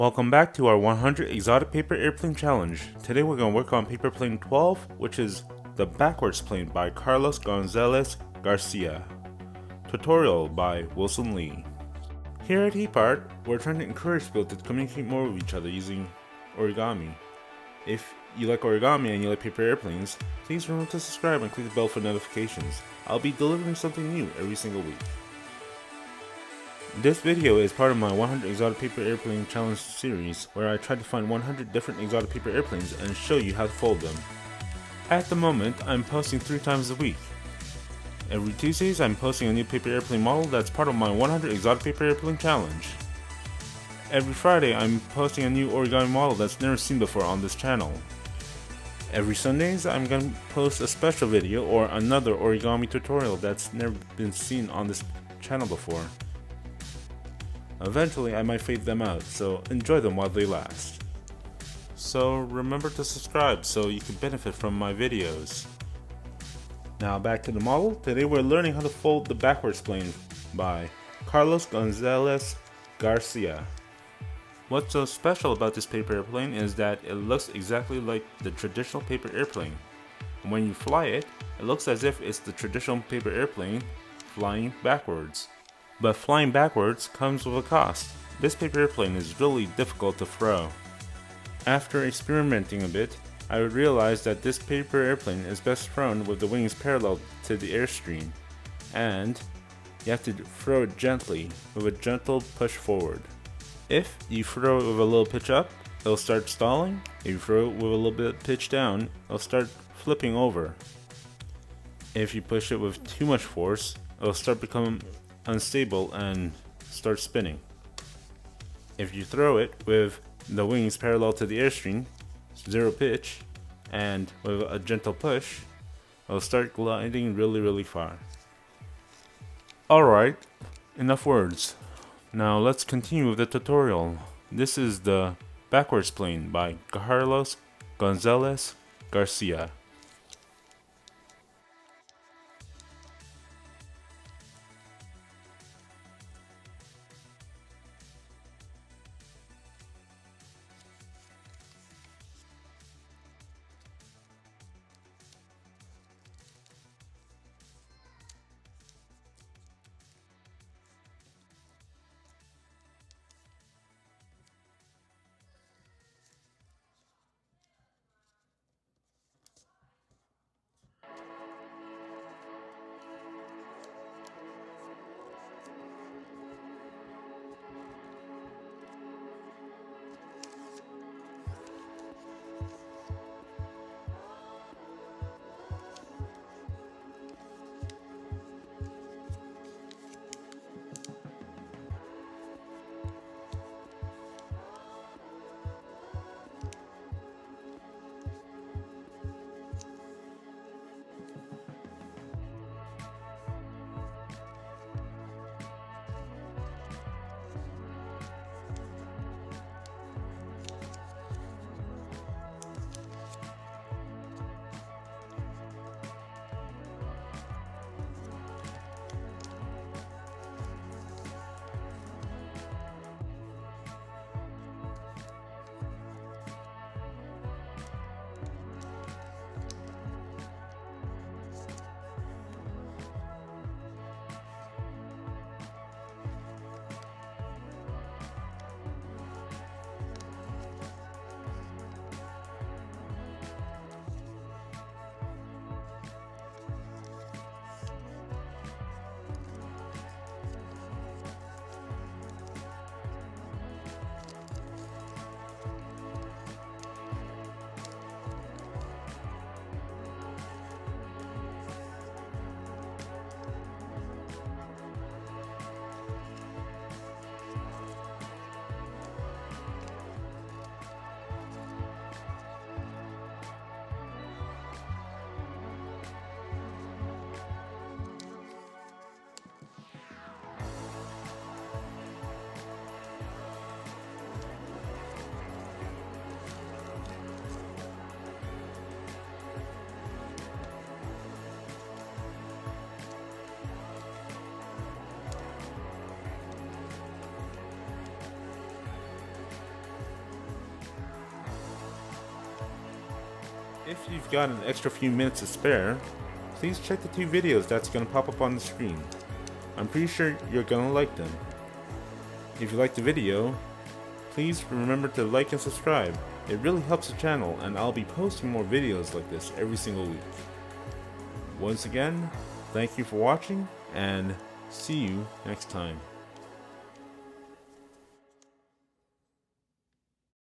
Welcome back to our 100 Exotic Paper Airplane Challenge. Today we're going to work on paper plane 12, which is the backwards plane by Carlos Gonzalez Garcia. Tutorial by Wilson Lee. Here at Heap Art, we're trying to encourage people to communicate more with each other using origami. If you like origami and you like paper airplanes, please remember to subscribe and click the bell for notifications. I'll be delivering something new every single week. This video is part of my 100 Exotic Paper Airplane Challenge series, where I try to find 100 different exotic paper airplanes and show you how to fold them. At the moment, I'm posting 3 times a week. Every Tuesdays, I'm posting a new paper airplane model that's part of my 100 Exotic Paper Airplane Challenge. Every Friday, I'm posting a new origami model that's never seen before on this channel. Every Sundays, I'm going to post a special video or another origami tutorial that's never been seen on this channel before. Eventually, I might fade them out, so enjoy them while they last. So remember to subscribe so you can benefit from my videos. Now back to the model. Today we're learning how to fold the backwards plane by Carlos Gonzalez Garcia. What's so special about this paper airplane is that it looks exactly like the traditional paper airplane. And when you fly it, it looks as if it's the traditional paper airplane flying backwards. But flying backwards comes with a cost. This paper airplane is really difficult to throw. After experimenting a bit, I realized that this paper airplane is best thrown with the wings parallel to the airstream, and you have to throw it gently with a gentle push forward. If you throw it with a little pitch up, it'll start stalling. If you throw it with a little bit pitch down, it'll start flipping over. If you push it with too much force, it'll start becoming unstable and start spinning. If you throw it with the wings parallel to the airstream, zero pitch, and with a gentle push, it'll start gliding really far. Alright, enough words. Now let's continue with the tutorial. This is the backwards plane by Carlos Gonzalez Garcia. If you've got an extra few minutes to spare, please check the 2 videos that's going to pop up on the screen. I'm pretty sure you're going to like them. If you like the video, please remember to like and subscribe. It really helps the channel, and I'll be posting more videos like this every single week. Once again, thank you for watching, and see you next time.